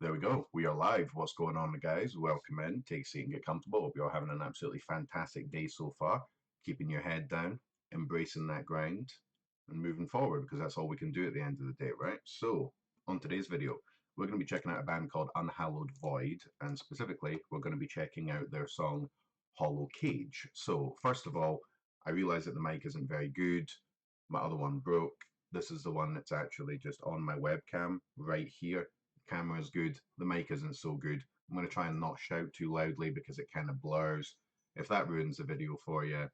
There we go. We are live. What's going on, guys? Welcome in. Take a seat and get comfortable. Hope you're having an absolutely fantastic day so far. Keeping your head down, embracing that grind, and moving forward because that's all we can do at the end of the day, right? So, on today's video, we're going to be checking out a band called Unhallowed Void, and specifically, we're going to be checking out their song Hollow Cage. So, first of all, I realize that the mic isn't very good. My other one broke. This is the one that's actually just on my webcam right here. Camera is good, the mic isn't so good. I'm going to try and not shout too loudly because it kind of blurs. If that ruins the video for you,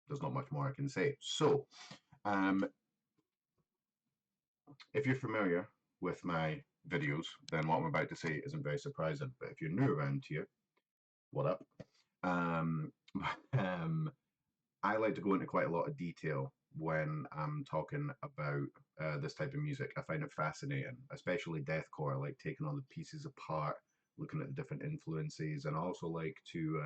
there's not much more I can say. So, um, if you're familiar with my videos, then what I'm about to say isn't very surprising. But if you're new around here, what up? Um, um, I like to go into quite a lot of detail when I'm talking about this type of music. I find it fascinating, especially deathcore. I like taking all the pieces apart, looking at the different influences, and I also like to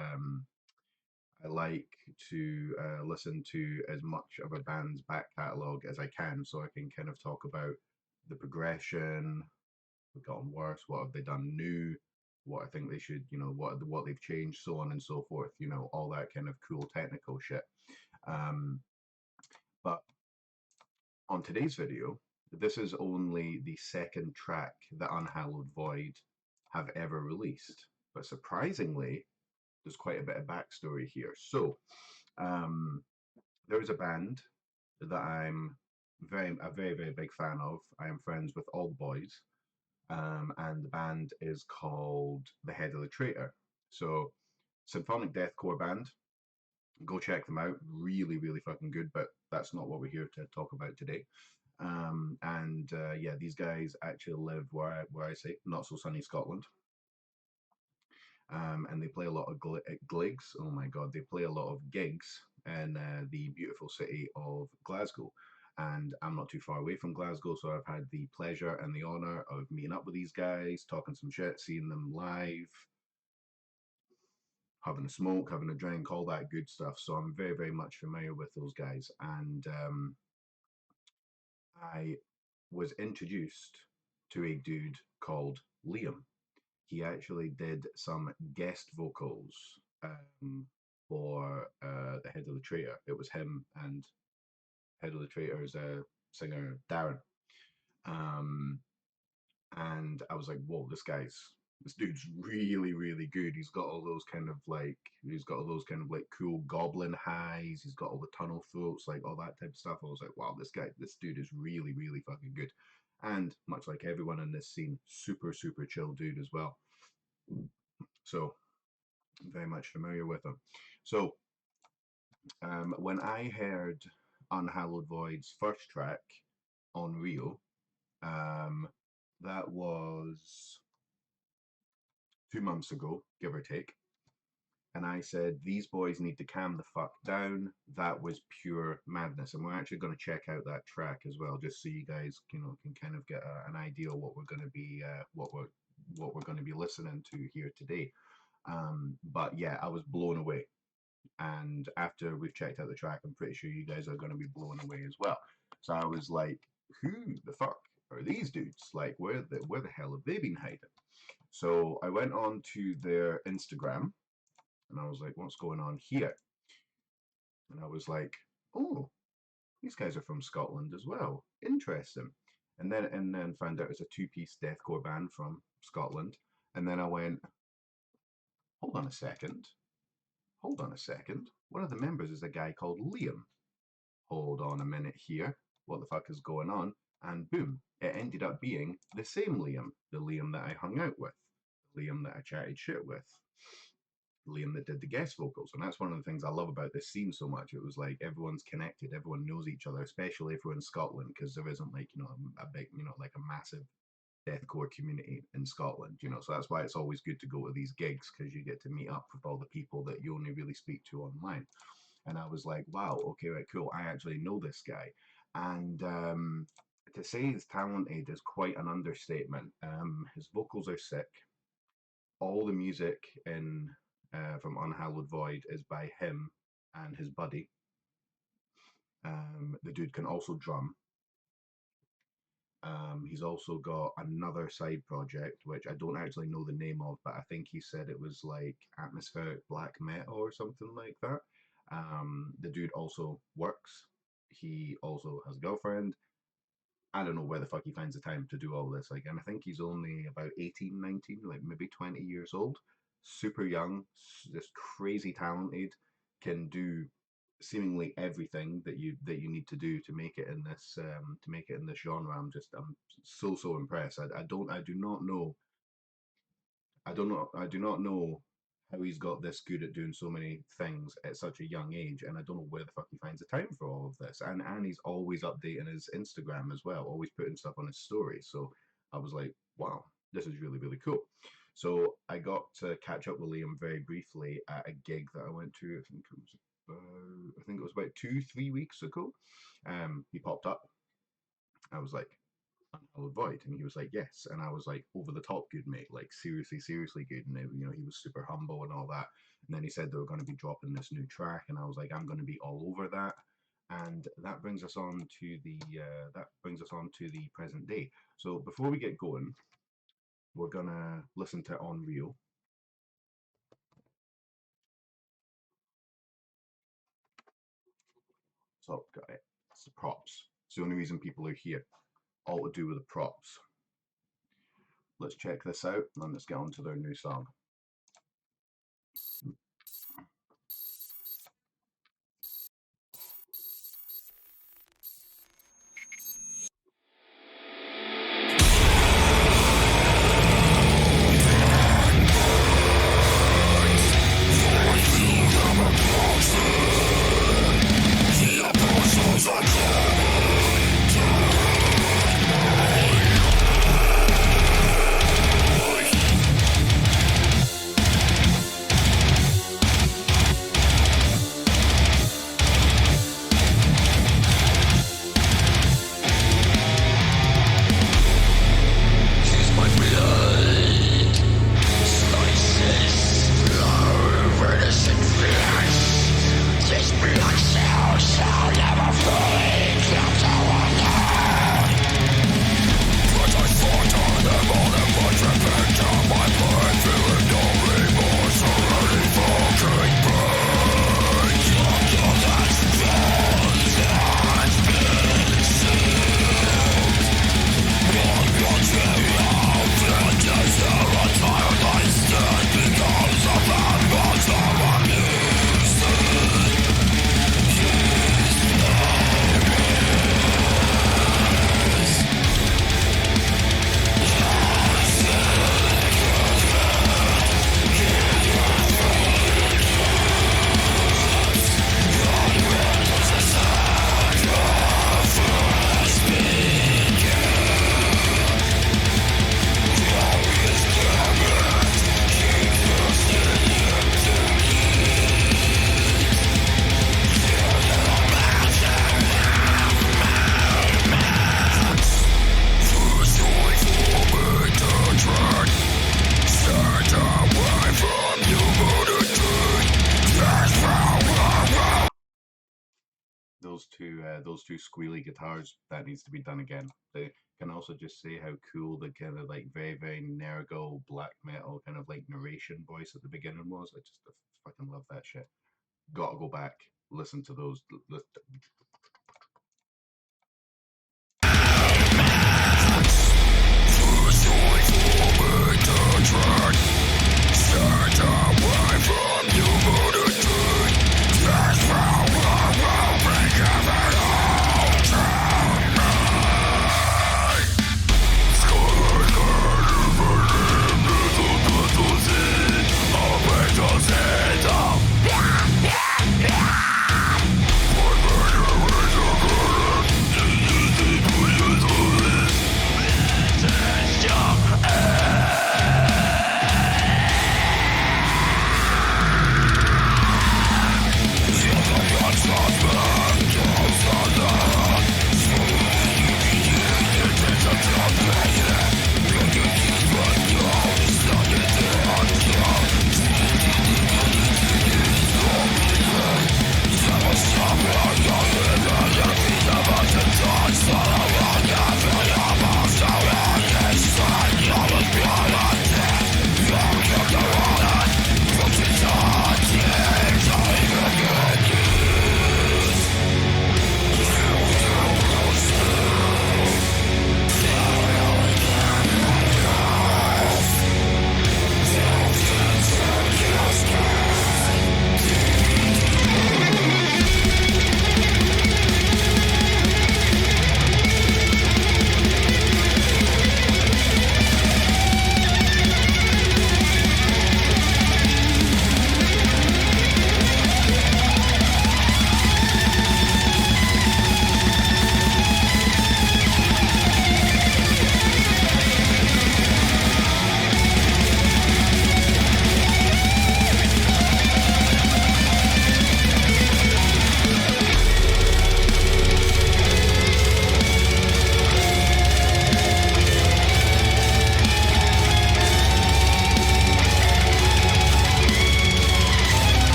listen to as much of a band's back catalogue as I can, so I can kind of talk about the progression, what gotten worse, what have they done new, what I think they should, what they've changed, so on and so forth. All that kind of cool technical shit. Um, but on today's video, this is only the second track that Unhallowed Void have ever released. But surprisingly, there's quite a bit of backstory here. So, um, there is a band that I'm a very, very big fan of. I am friends with all the boys, and the band is called The Head of the Traitor. So, symphonic deathcore band. Go check them out. Really, really fucking good. But that's not what we're here to talk about today. Yeah, these guys actually live where I say not so sunny Scotland. And they play a lot of gigs. Oh my God, they play a lot of gigs in the beautiful city of Glasgow. And I'm not too far away from Glasgow, so I've had the pleasure and the honor of meeting up with these guys, talking some shit, seeing them live, having a smoke, having a drink, all that good stuff. So I'm very, very much familiar with those guys. And I was introduced to a dude called Liam. He actually did some guest vocals for the Head of the Traitor. It was him and Head of the Traitor's singer Darren. Um, and I was like, whoa, this dude's really, really good. He's got all those kind of like cool goblin highs. He's got all the tunnel throats, like all that type of stuff. I was like, wow, this dude is really, really fucking good. And much like everyone in this scene, super, super chill dude as well. So I'm very much familiar with him. So when I heard Unhallowed Void's first track, Unreal, um, that was 2 months ago, give or take. And I said, these boys need to calm the fuck down. That was pure madness. And we're actually going to check out that track as well, just so you guys, can kind of get an idea of what we're going to be, what we're going to be listening to here today. But yeah, I was blown away. And after we've checked out the track, I'm pretty sure you guys are going to be blown away as well. So I was like, who the fuck are these dudes? Like, where the hell have they been hiding? So I went on to their Instagram and I was like, what's going on here? And I was like, oh, these guys are from Scotland as well. Interesting. And then found out it's a two-piece deathcore band from Scotland. And then I went, hold on a second. Hold on a second. One of the members is a guy called Liam. Hold on a minute here. What the fuck is going on? And boom, it ended up being the same Liam, the Liam that I hung out with, the Liam that I chatted shit with, Liam that did the guest vocals. And that's one of the things I love about this scene so much. It was like everyone's connected, everyone knows each other, especially if we're in Scotland, because there isn't like, a big, like a massive deathcore community in Scotland, so that's why it's always good to go to these gigs because you get to meet up with all the people that you only really speak to online. And I was like, wow, okay, right, cool. I actually know this guy. And to say he's talented is quite an understatement. His vocals are sick. All the music in from Unhallowed Void is by him and his buddy. The dude can also drum. He's also got another side project, which I don't actually know the name of, but I think he said it was like atmospheric black metal or something like that. The dude also works. He also has a girlfriend. I don't know where the fuck he finds the time to do all this. Like, and I think he's only about 18, 19, like maybe 20 years old. Super young, just crazy talented, can do seemingly everything that you need to do to make it in this genre. I'm so impressed. I do not know I do not know how he's got this good at doing so many things at such a young age, and I don't know where the fuck he finds the time for all of this. And he's always updating his Instagram as well, always putting stuff on his story. So I was like, wow, this is really cool. So I got to catch up with Liam very briefly at a gig that I went to. I think it was about 2-3 weeks ago. He popped up. I was like, Unhallowed Void, and he was like, yes, and I was like, over the top good, mate, like seriously good, and he was super humble and all that. And then he said they were going to be dropping this new track, and I was like, I'm going to be all over that. And that brings us on to the present day. So before we get going, we're gonna listen to Unreal. So got it. It's the props. It's the only reason people are here. All to do with the props. Let's check this out and let's get on to their new song. Those two squealy guitars, that needs to be done again. They can also just say how cool the kind of like very nergal black metal kind of like narration voice at the beginning was. I fucking love that shit. Gotta go back, listen to those.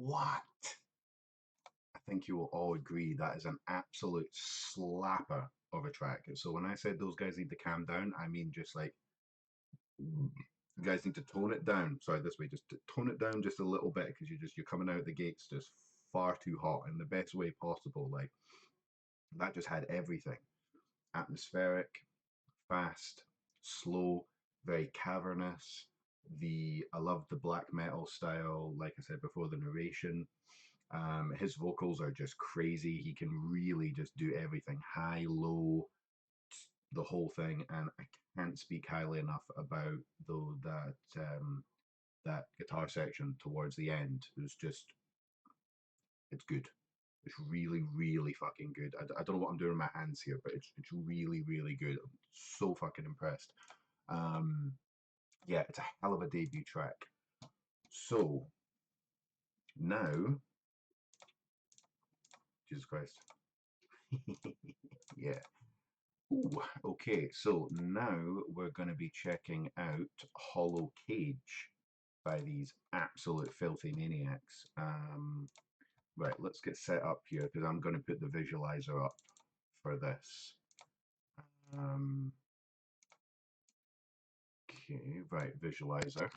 what? I think you will all agree that is an absolute slapper of a track. So when I said those guys need to calm down, I mean just like you guys need to tone it down. Sorry, this way, just tone it down just a little bit because you're coming out the gates just far too hot in the best way possible. Like that just had everything: atmospheric, fast, slow, very cavernous. I love the black metal style. Like I said before, the narration. His vocals are just crazy. He can really just do everything: high, low, the whole thing. And I can't speak highly enough about though that guitar section towards the end. It's good. It's really, really fucking good. I don't know what I'm doing with my hands here, but it's really, really good. I'm so fucking impressed. Um, yeah, it's a hell of a debut track. So now, Jesus Christ. Yeah. Ooh, okay, so now we're going to be checking out Hollow Cage by these absolute filthy maniacs. Right, let's get set up here because I'm going to put the visualizer up for this. Okay, right, visualizer.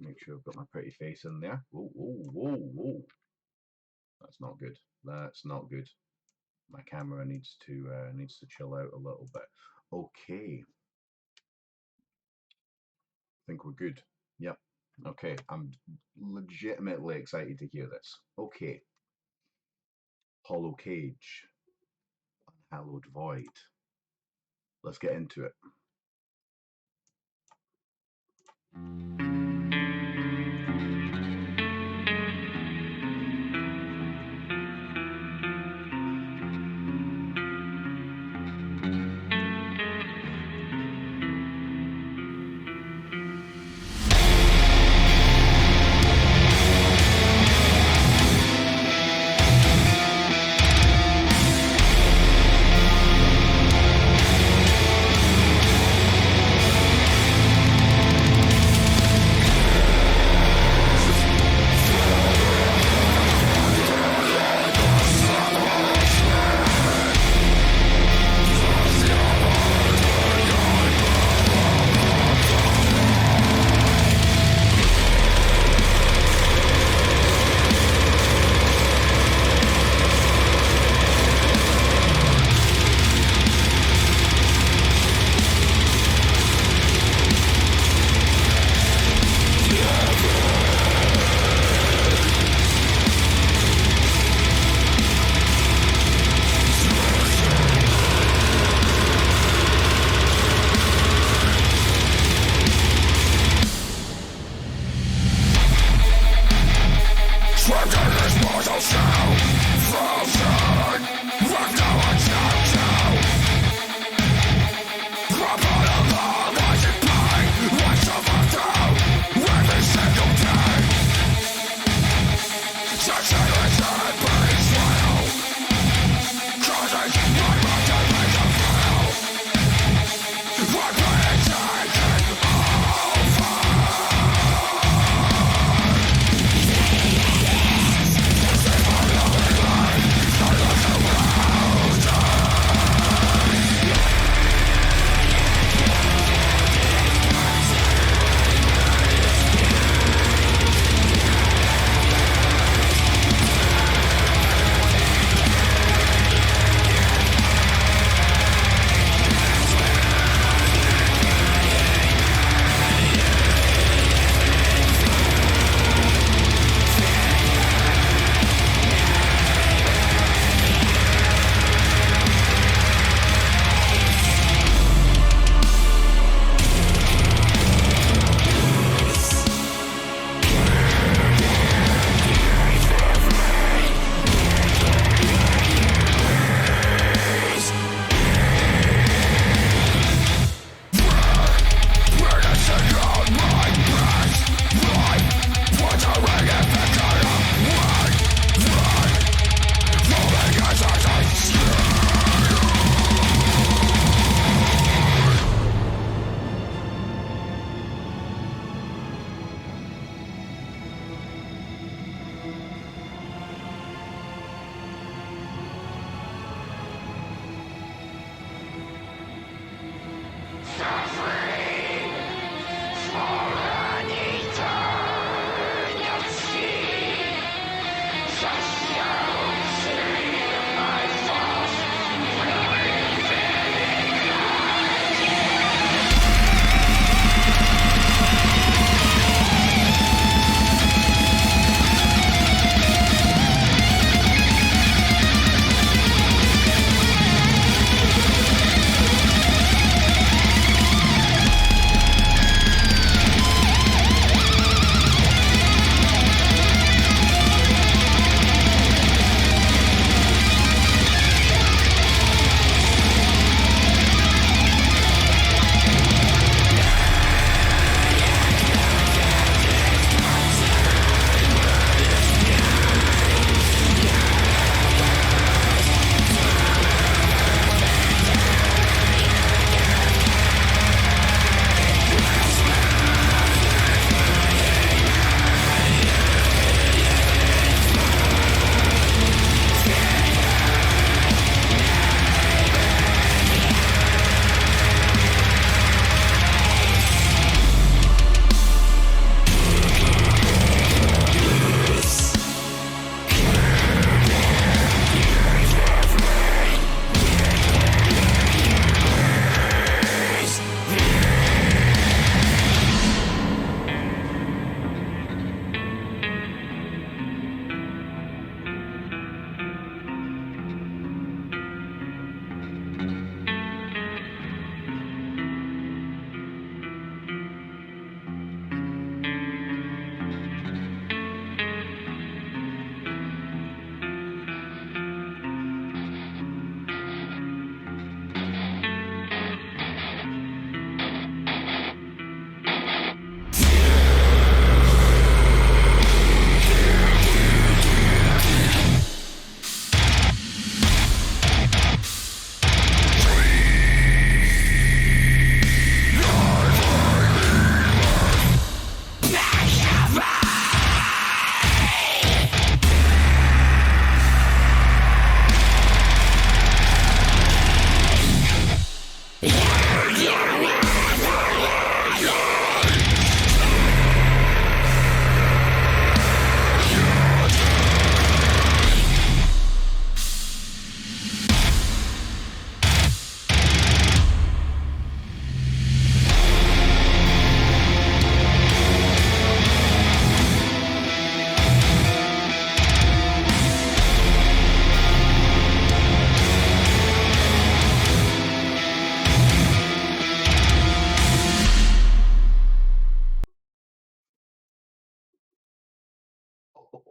Make sure I've got my pretty face in there. Whoa, whoa, whoa, whoa. That's not good. That's not good. My camera needs to chill out a little bit. Okay. I think we're good. Yep. Okay. I'm legitimately excited to hear this. Okay. Hollow Cage. Unhallowed Void. Let's get into it.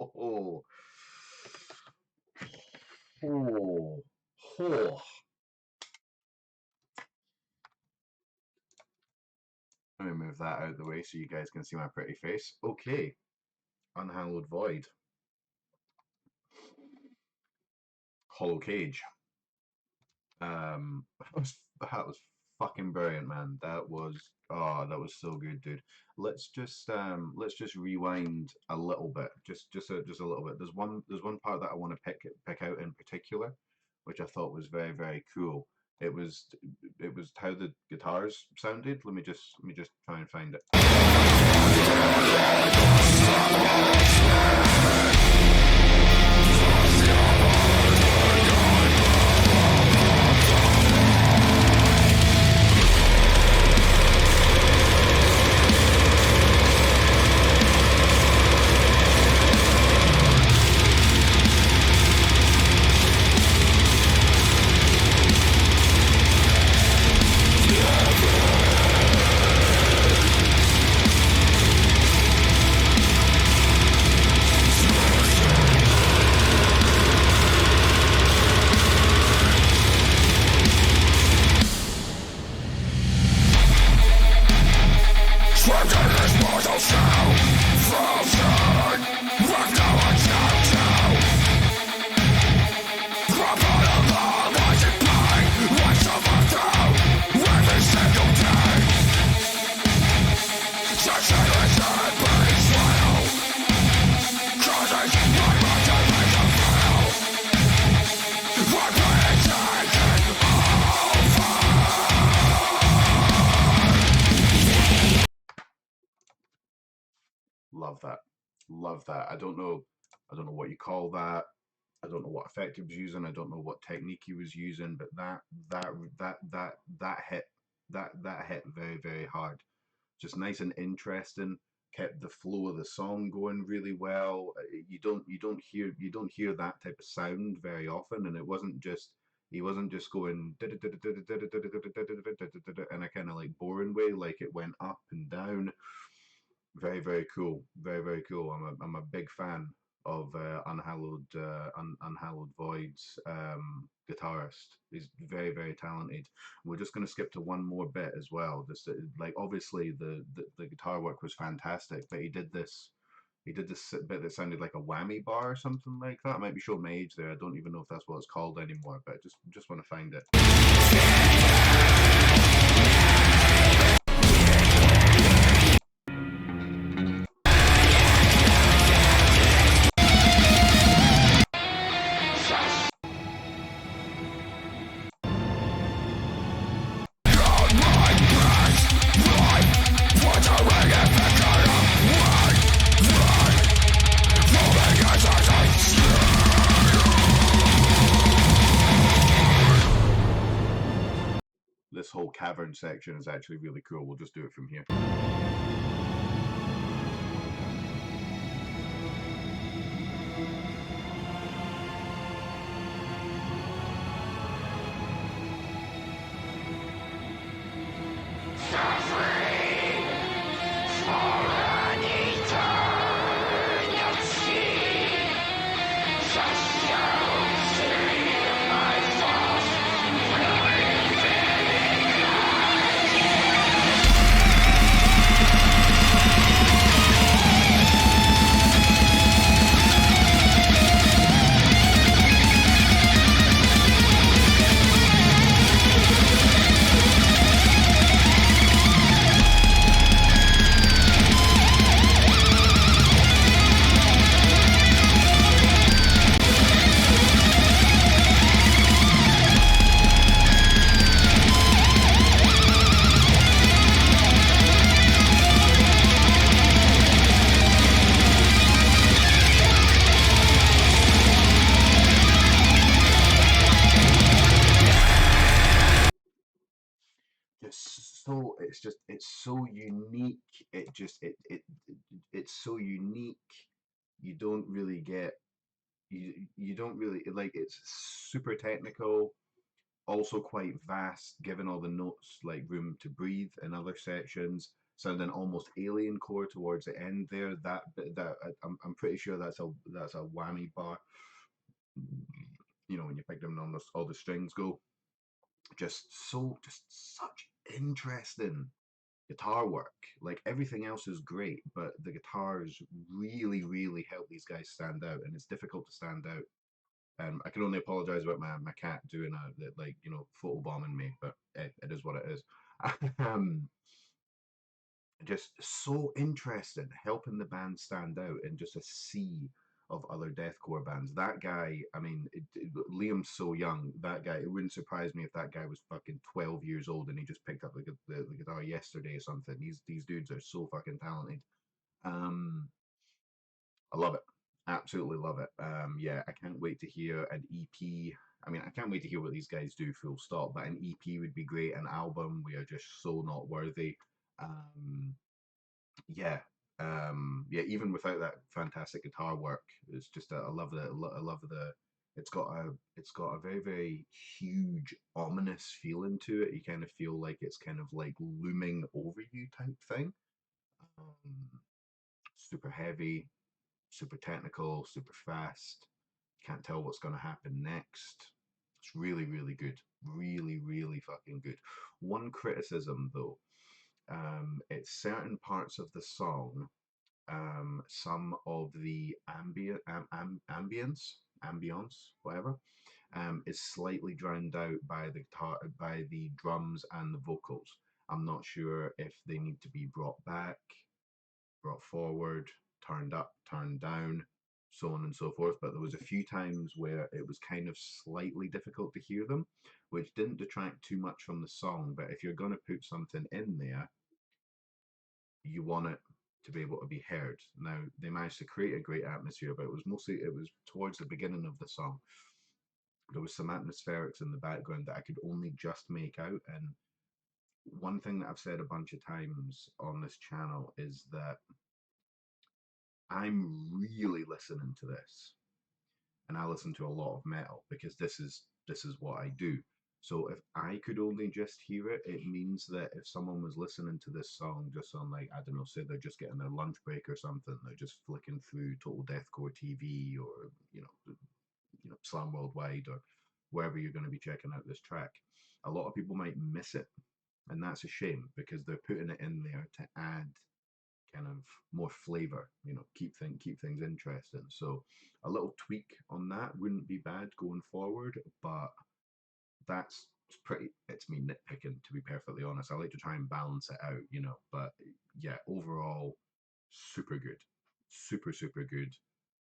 Oh, oh, oh. Let me move that out of the way so you guys can see my pretty face. Okay, Unhallowed Void. Hollow Cage. That was fucking brilliant, man. That was so good, dude. Let's just rewind a little bit, just a little bit. There's one part that I want to pick out in particular, which I thought was very very cool. It was how the guitars sounded. Let me just try and find it. Love that. Love that. I don't know what you call that. I don't know what effect he was using. I don't know what technique he was using, but that that hit that hit very very hard. Just nice and interesting. Kept the flow of the song going really well. You don't hear that type of sound very often, and it wasn't just he wasn't just going in a kind of like boring way. Like it went up and down. Very, very cool. Very, very cool. I'm a big fan of Unhallowed Void's guitarist. He's very, very talented. We're just going to skip to one more bit as well. Just like obviously the guitar work was fantastic, but he did this bit that sounded like a whammy bar or something like that. I might be showing my age there. I don't even know if that's what it's called anymore, but just want to find it. This whole cavern section is actually really cool. We'll just do it from here. It's so unique. It's so unique. You don't really get you don't really like it's super technical, also quite vast, given all the notes like room to breathe in other sections, sounding almost alien core towards the end there. That bit that I'm pretty sure that's a whammy bar. You know when you pick them on all the strings go. Just such interesting guitar work. Like everything else is great, but the guitars really, really help these guys stand out, and it's difficult to stand out. I can only apologize about my cat doing like photobombing me, but it is what it is. um, just so interesting, helping the band stand out in just a sea of other deathcore bands. That guy, I mean, Liam's so young. That guy, it wouldn't surprise me if that guy was fucking 12 years old and he just picked up the guitar yesterday or something. These dudes are so fucking talented. Um, I love it. Absolutely love it. Yeah, I can't wait to hear an EP. I mean, I can't wait to hear what these guys do full stop, but an EP would be great. An album, we are just so not worthy. Um, yeah, yeah, even without that fantastic guitar work, it's just I love I love the it's got a very very huge ominous feeling to it. You kind of feel like it's kind of like looming over you type thing. Um, Super heavy, super technical, super fast. Can't tell what's going to happen next. It's really, really good. Really, really fucking good. One criticism though, it's certain parts of the song, some of the ambience, whatever, is slightly drowned out by the guitar, by the drums and the vocals. I'm not sure if they need to be brought back, brought forward, turned up, turned down, so on and so forth. But there was a few times where it was kind of slightly difficult to hear them, which didn't detract too much from the song. But if you're going to put something in there, you want it to be able to be heard. Now they managed to create a great atmosphere, but it was towards the beginning of the song. There was some atmospherics in the background that I could only just make out. And one thing that I've said a bunch of times on this channel is that I'm really listening to this, and I listen to a lot of metal because this is what I do. So if I could only just hear it, it means that if someone was listening to this song just on, like, I don't know, say they're just getting their lunch break or something, they're just flicking through Total Deathcore TV, or Slam Worldwide, or wherever you're going to be checking out this track, a lot of people might miss it, and that's a shame because they're putting it in there to add kind of more flavor, keep things interesting. So a little tweak on that wouldn't be bad going forward, but that's it's me nitpicking, to be perfectly honest. I like to try and balance it out, but yeah, overall, super good, super good.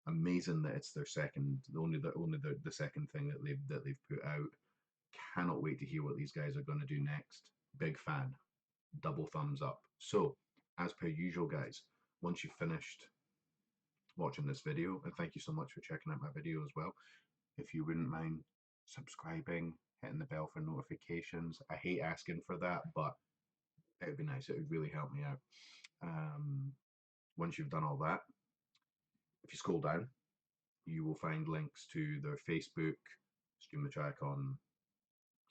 Amazing that it's their second, only the second thing that they've put out. Cannot wait to hear what these guys are going to do next. Big fan, double thumbs up. So, as per usual, guys, once you've finished watching this video, and thank you so much for checking out my video as well, if you wouldn't mind subscribing, hitting the bell for notifications. I hate asking for that, but it would be nice. It would really help me out. Um, Once you've done all that, if you scroll down, you will find links to their Facebook, stream the track on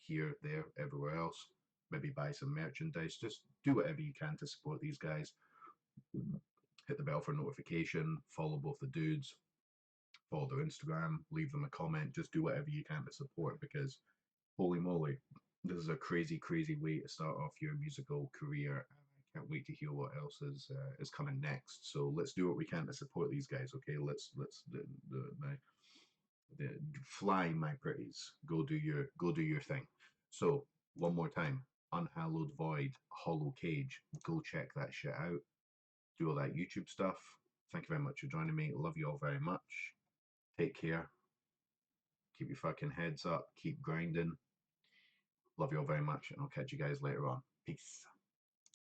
here, there, everywhere else. Maybe buy some merchandise. Just do whatever you can to support these guys. Hit the bell for notification. Follow both the dudes. Follow their Instagram. Leave them a comment. Just do whatever you can to support, because holy moly, this is a crazy, crazy way to start off your musical career. I can't wait to hear what else is coming next. So let's do what we can to support these guys. Okay, let's the fly, my pretties. Go do your thing. So one more time, Unhallowed Void, Hollow Cage. Go check that shit out. Do all that YouTube stuff. Thank you very much for joining me. Love you all very much. Take care. Keep your fucking heads up. Keep grinding. Love you all very much, and I'll catch you guys later on. Peace.